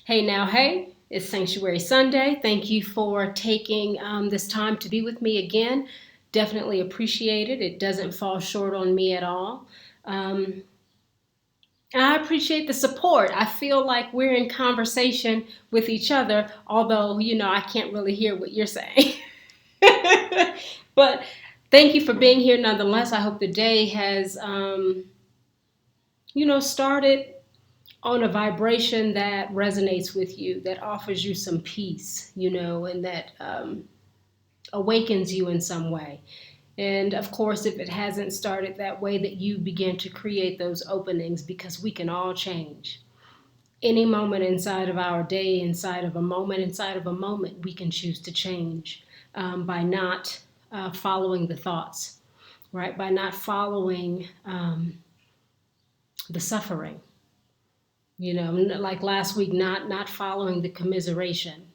Hey, it's Sanctuary Sunday. Thank you for taking this time to be with me again. Definitely appreciate it. It doesn't fall short on me at all. Um, and I appreciate the support. I feel like we're in conversation with each other, although, I can't really hear what you're saying. But thank you for being here nonetheless. I hope the day has, started on a vibration that resonates with you, that offers you some peace, and that awakens you in some way. And of course, if it hasn't started that way, that you begin to create those openings, because we can all change. Any moment inside of our day, inside of a moment, we can choose to change by not following the thoughts, right? By not following the suffering. Like last week, not following the commiseration.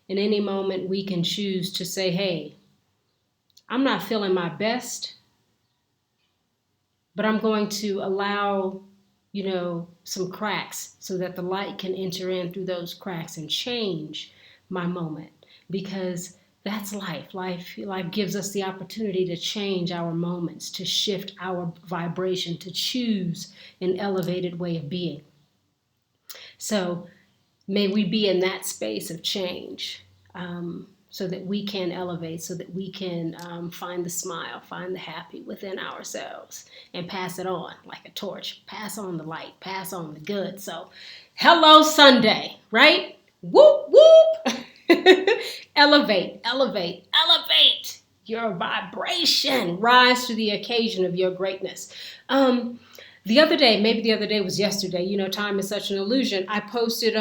In any moment, we can choose to say, hey, I'm not feeling my best, but I'm going to allow, some cracks so that the light can enter in through those cracks and change my moment. Because that's life. Life gives us the opportunity to change our moments, to shift our vibration, to choose an elevated way of being. So may we be in that space of change, so that we can elevate, so that we can find the smile, find the happy within ourselves, and pass it on like a torch. Pass on the light, pass on the good. So, hello, Sunday, right? Whoop, whoop. Elevate, elevate, elevate your vibration. Rise to the occasion of your greatness. Maybe the other day was yesterday, time is such an illusion. I posted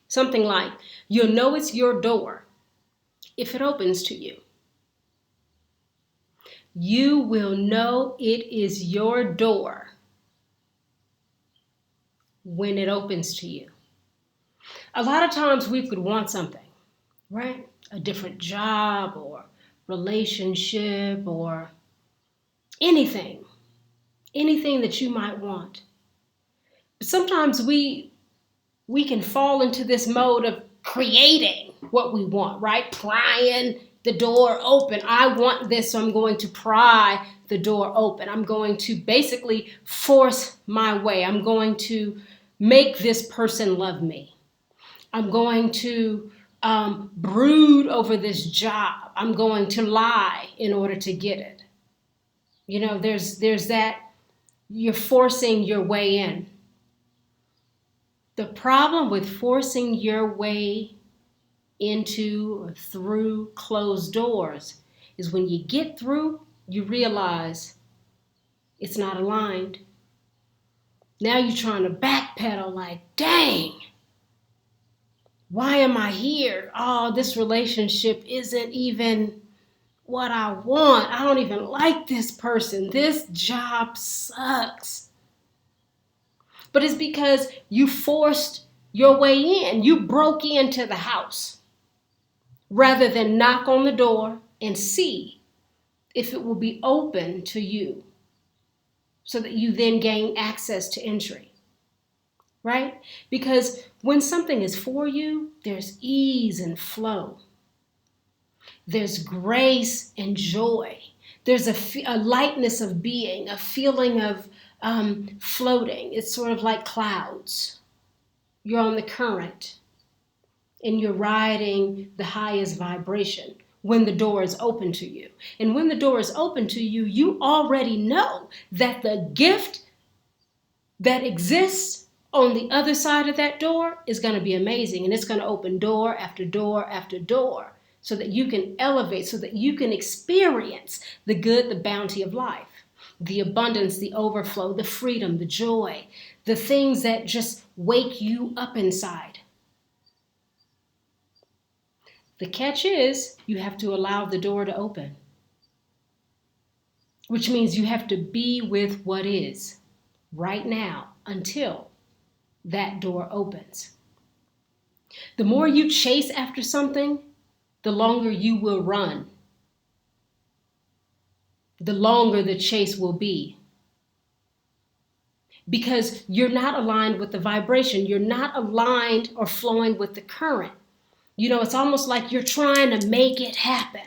something like, you'll know it's your door if it opens to you. You will know it is your door when it opens to you. A lot of times we could want something, right? A different job or relationship or anything that you might want. But sometimes we can fall into this mode of creating what we want, right? Prying the door open. I want this, so I'm going to pry the door open. I'm going to basically force my way. I'm going to make this person love me. I'm going to brood over this job. I'm going to lie in order to get it. There's that, you're forcing your way in. The problem with forcing your way into or through closed doors is when you get through, you realize it's not aligned. Now you're trying to backpedal like, dang, why am I here? Oh, this relationship isn't even what I want. I don't even like this person. This job sucks. But it's because you forced your way in. You broke into the house rather than knock on the door and see if it will be open to you so that you then gain access to entry, right? Because when something is for you, there's ease and flow. There's grace and joy. There's a lightness of being, a feeling of floating. It's sort of like clouds. You're on the current and you're riding the highest vibration when the door is open to you. And when the door is open to you, you already know that the gift that exists on the other side of that door is going to be amazing. And it's going to open door after door after door so that you can elevate, so that you can experience the good, the bounty of life, the abundance, the overflow, the freedom, the joy, the things that just wake you up inside. The catch is you have to allow the door to open, which means you have to be with what is right now until that door opens. The more you chase after something, the longer you will run. The longer the chase will be. because you're not aligned with the vibration. You're not aligned or flowing with the current. It's almost like you're trying to make it happen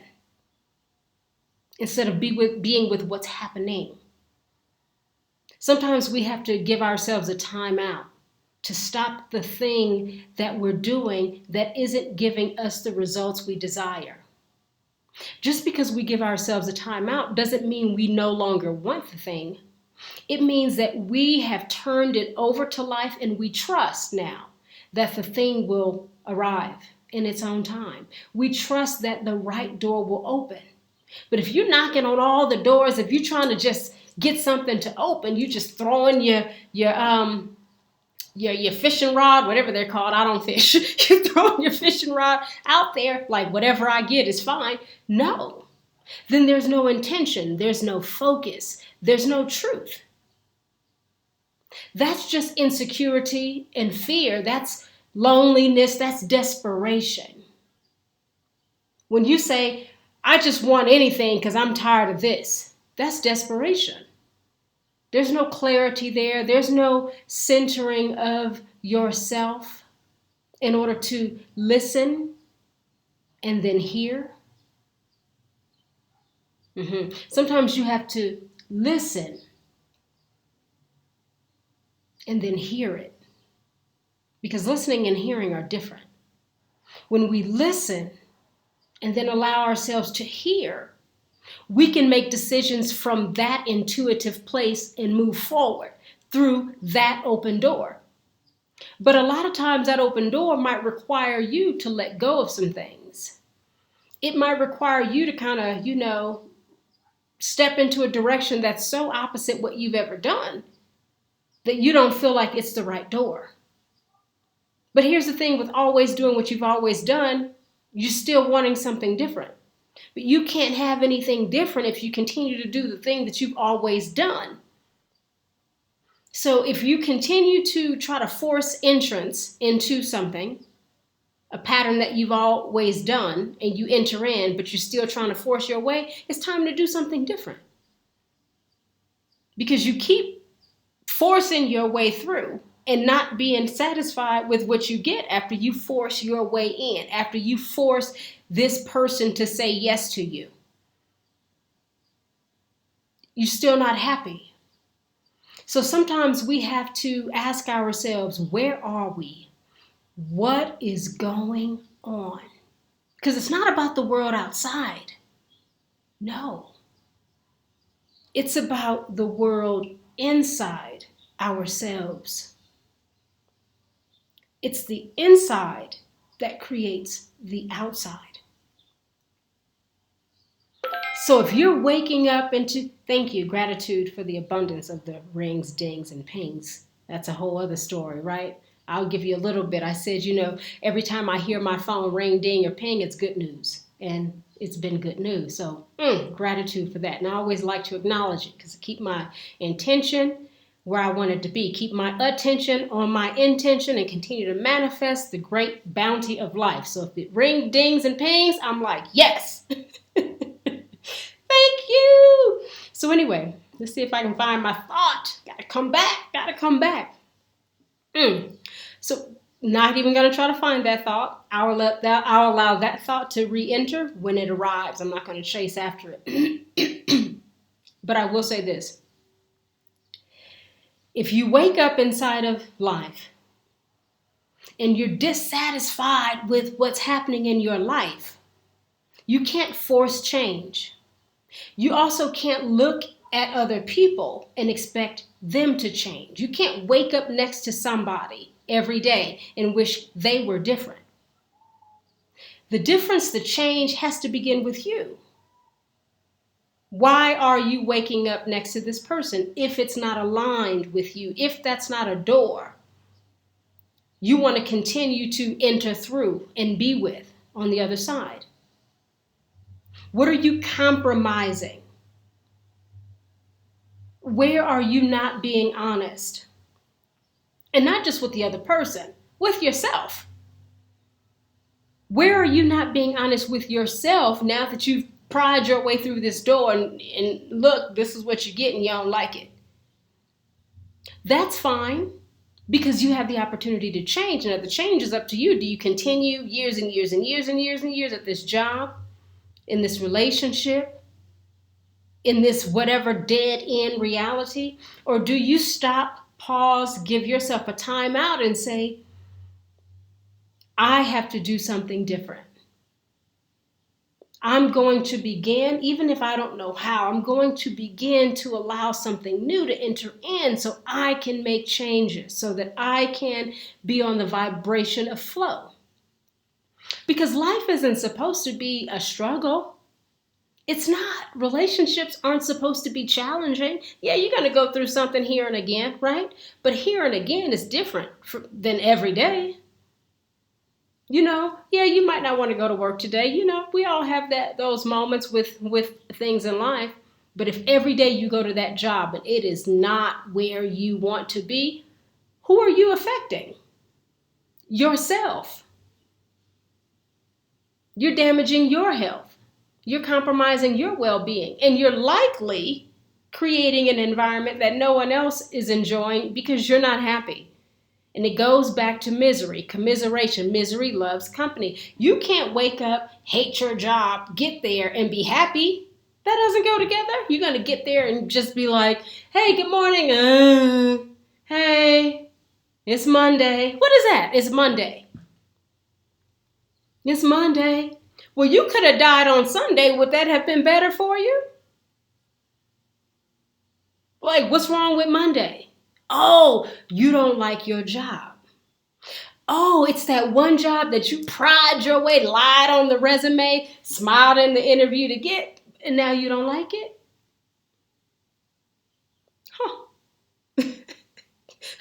instead of being with what's happening. Sometimes we have to give ourselves a timeout to stop the thing that we're doing that isn't giving us the results we desire. Just because we give ourselves a timeout doesn't mean we no longer want the thing. It means that we have turned it over to life and we trust now that the thing will arrive in its own time. We trust that the right door will open. But if you're knocking on all the doors, if you're trying to just get something to open, you just throwing your fishing rod, whatever they're called. I don't fish. You're throwing your fishing rod out there like whatever I get is fine. No. Then there's no intention. There's no focus. There's no truth. That's just insecurity and fear. That's loneliness. That's desperation. When you say, I just want anything because I'm tired of this, that's desperation. There's no clarity there. There's no centering of yourself in order to listen and then hear. Sometimes you have to listen and then hear it, because listening and hearing are different. When we listen and then allow ourselves to hear, we can make decisions from that intuitive place and move forward through that open door. But a lot of times that open door might require you to let go of some things. It might require you to kind of, step into a direction that's so opposite what you've ever done that you don't feel like it's the right door. But here's the thing with always doing what you've always done, you're still wanting something different. But you can't have anything different if you continue to do the thing that you've always done. So if you continue to try to force entrance into something, a pattern that you've always done, and you enter in, but you're still trying to force your way, it's time to do something different. Because you keep forcing your way through and not being satisfied with what you get after you force your way in, after you force this person to say yes to you. You're still not happy. So sometimes we have to ask ourselves, where are we? What is going on? Because it's not about the world outside. No. It's about the world inside ourselves. It's the inside that creates the outside. So if you're waking up into, thank you, gratitude for the abundance of the rings, dings, and pings. That's a whole other story, right? I'll give you a little bit. I said, every time I hear my phone ring, ding, or ping, it's good news. And it's been good news. So gratitude for that. And I always like to acknowledge it because I keep my intention where I want it to be. Keep my attention on my intention and continue to manifest the great bounty of life. So if it rings, dings, and pings, I'm like, yes. Thank you. So anyway, let's see if I can find my thought. Gotta come back. So not even going to try to find that thought. I'll allow that thought to re-enter when it arrives. I'm not going to chase after it. But I will say this. If you wake up inside of life and you're dissatisfied with what's happening in your life, you can't force change. You also can't look at other people and expect them to change. You can't wake up next to somebody every day and wish they were different. The difference, the change has to begin with you. Why are you waking up next to this person if it's not aligned with you, if that's not a door you want to continue to enter through and be with on the other side? What are you compromising? Where are you not being honest? And not just with the other person, with yourself. Where are you not being honest with yourself now that you've pried your way through this door and look, this is what you get and you don't like it? That's fine because you have the opportunity to change. Now, the change is up to you. Do you continue years and years and years and years and years at this job, in this relationship, in this whatever dead end reality? Or do you stop, pause, give yourself a timeout and say, I have to do something different. I'm going to begin, even if I don't know how, I'm going to begin to allow something new to enter in so I can make changes, so that I can be on the vibration of flow. Because life isn't supposed to be a struggle. It's not. Relationships aren't supposed to be challenging. Yeah, you're going to go through something here and again, right? But here and again is different than every day. Yeah, you might not want to go to work today. We all have those moments with things in life. But if every day you go to that job and it is not where you want to be, who are you affecting? Yourself. You're damaging your health. You're compromising your well-being. And you're likely creating an environment that no one else is enjoying because you're not happy. And it goes back to misery, commiseration. Misery loves company. You can't wake up, hate your job, get there, and be happy. That doesn't go together. You're going to get there and just be like, hey, good morning. Hey, it's Monday. What is that? It's Monday. It's Monday. Well, you could have died on Sunday. Would that have been better for you? Like, what's wrong with Monday? Oh, you don't like your job. Oh, it's that one job that you pried your way, lied on the resume, smiled in the interview to get, and now you don't like it? Huh.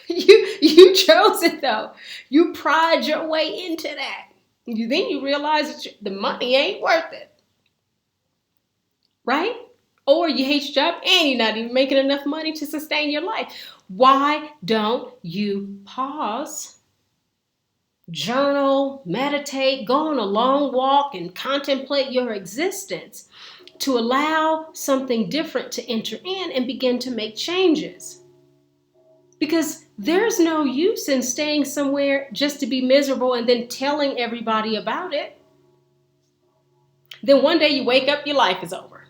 You chose it though. You pried your way into that. Then you realize that the money ain't worth it. Right? Or you hate your job and you're not even making enough money to sustain your life. Why don't you pause, journal, meditate, go on a long walk and contemplate your existence to allow something different to enter in and begin to make changes? Because there's no use in staying somewhere just to be miserable and then telling everybody about it. Then one day you wake up, your life is over.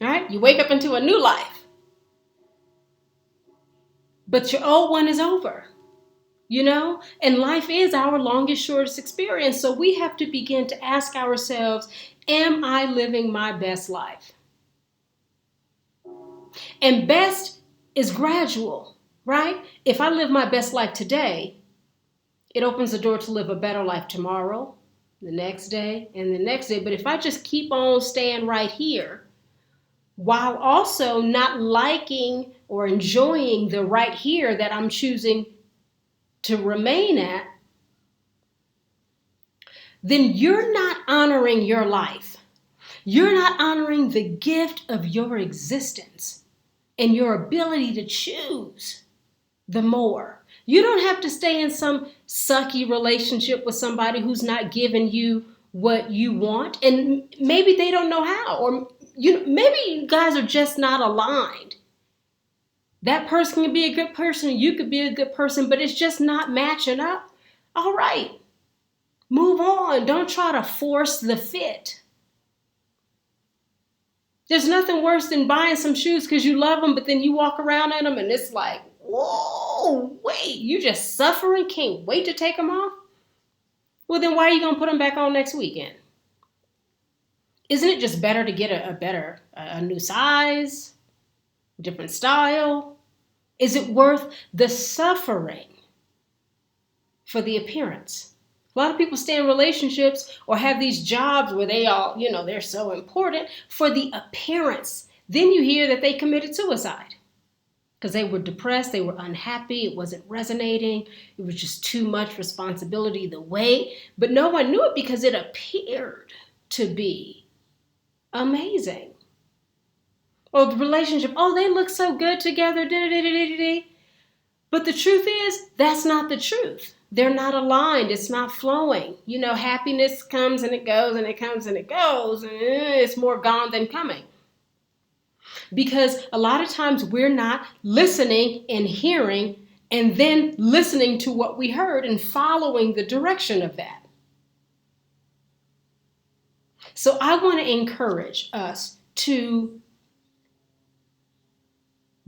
All right? You wake up into a new life. But your old one is over. And life is our longest, shortest experience. So we have to begin to ask ourselves, am I living my best life? And best is gradual, right? If I live my best life today, it opens the door to live a better life tomorrow, the next day, and the next day. But if I just keep on staying right here, while also not liking or enjoying the right here that I'm choosing to remain at, then you're not honoring your life. You're not honoring the gift of your existence and your ability to choose the more. You don't have to stay in some sucky relationship with somebody who's not giving you what you want, and maybe they don't know how, or maybe you guys are just not aligned. That person can be a good person, you could be a good person, but it's just not matching up. All right, move on. Don't try to force the fit. There's nothing worse than buying some shoes because you love them, but then you walk around in them and it's like, whoa, wait, you just suffering, can't wait to take them off? Well, then why are you going to put them back on next weekend? Isn't it just better to get a new size, different style? Is it worth the suffering for the appearance? A lot of people stay in relationships or have these jobs where they all, they're so important for the appearance. Then you hear that they committed suicide because they were depressed, they were unhappy, it wasn't resonating, it was just too much responsibility, the weight. But no one knew it because it appeared to be amazing. Or the relationship, they look so good together. But the truth is, that's not the truth. They're not aligned. It's not flowing. Happiness comes and it goes and it comes and it goes. And it's more gone than coming. Because a lot of times we're not listening and hearing and then listening to what we heard and following the direction of that. So I want to encourage us to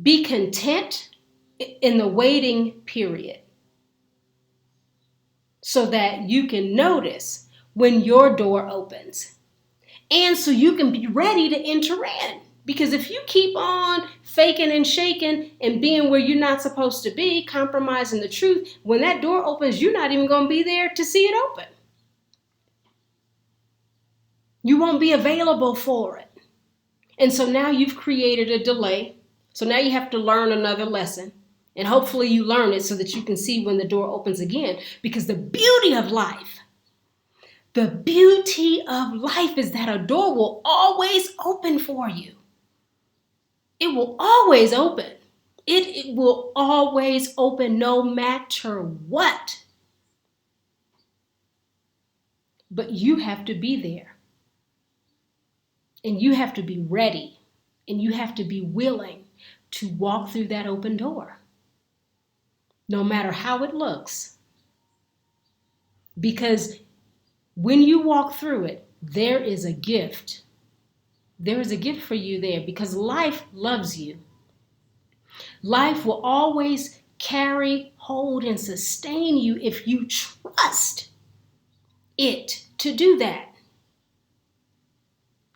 be content in the waiting period so that you can notice when your door opens and so you can be ready to enter in. Because if you keep on faking and shaking and being where you're not supposed to be, compromising the truth, when that door opens, you're not even going to be there to see it open. You won't be available for it. And so now you've created a delay. So now you have to learn another lesson. And hopefully you learn it so that you can see when the door opens again. Because the beauty of life is that a door will always open for you. It will always open. It will always open no matter what. But you have to be there. And you have to be ready. And you have to be willing to walk through that open door. No matter how it looks. Because when you walk through it, there is a gift. There is a gift for you there because life loves you. Life will always carry, hold, and sustain you if you trust it to do that.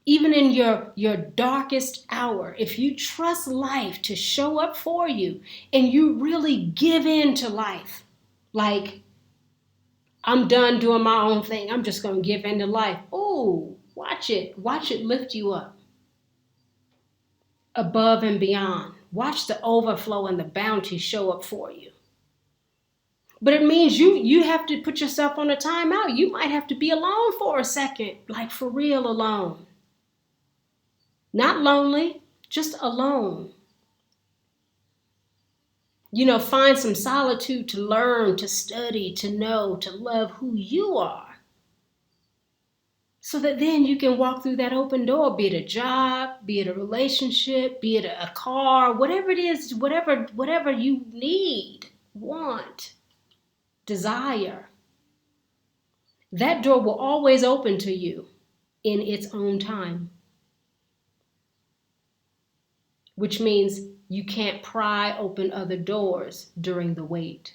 Even in your darkest hour, if you trust life to show up for you and you really give in to life, like, I'm done doing my own thing. I'm just going to give in to life. Oh, watch it lift you up above and beyond. Watch the overflow and the bounty show up for you. But it means you have to put yourself on a timeout. You might have to be alone for a second, like for real alone. Not lonely, just alone. Find some solitude to learn, to study, to know, to love who you are. So that then you can walk through that open door, be it a job, be it a relationship, be it a car, whatever it is, whatever you need, want, desire. That door will always open to you in its own time. Which means you can't pry open other doors during the wait.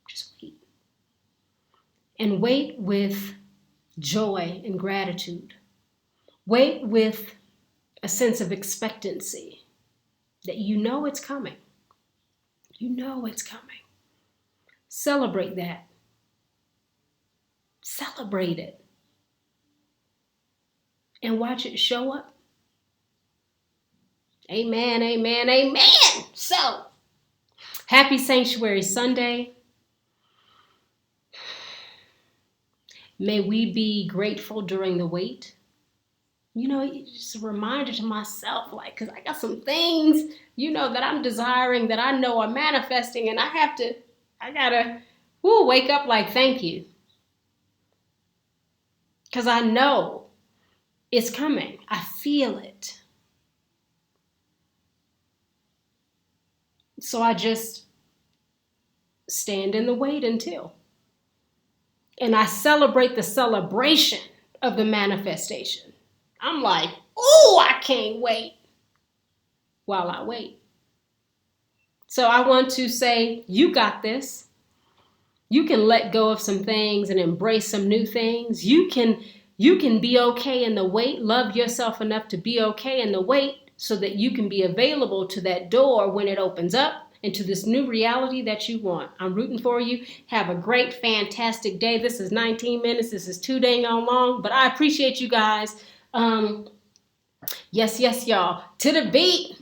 Just wait. And wait with joy and gratitude. Wait with a sense of expectancy that you know it's coming. You know it's coming. Celebrate that. Celebrate it. And watch it show up. Amen, amen, amen. So, happy Sanctuary Sunday. May we be grateful during the wait. Just a reminder to myself, because I got some things, that I'm desiring, that I know are manifesting, and I gotta wake up thank you. Because I know it's coming. I feel it. So I just stand in the wait until. And I celebrate the celebration of the manifestation. I'm like, oh, I can't wait while I wait. So I want to say, you got this. You can let go of some things and embrace some new things. You can be okay in the wait. Love yourself enough to be okay in the wait so that you can be available to that door when it opens up into this new reality that you want. I'm rooting for you. Have a great, fantastic day. This is 19 minutes. This is too dang on long, but I appreciate you guys. Yes, y'all. To the beat.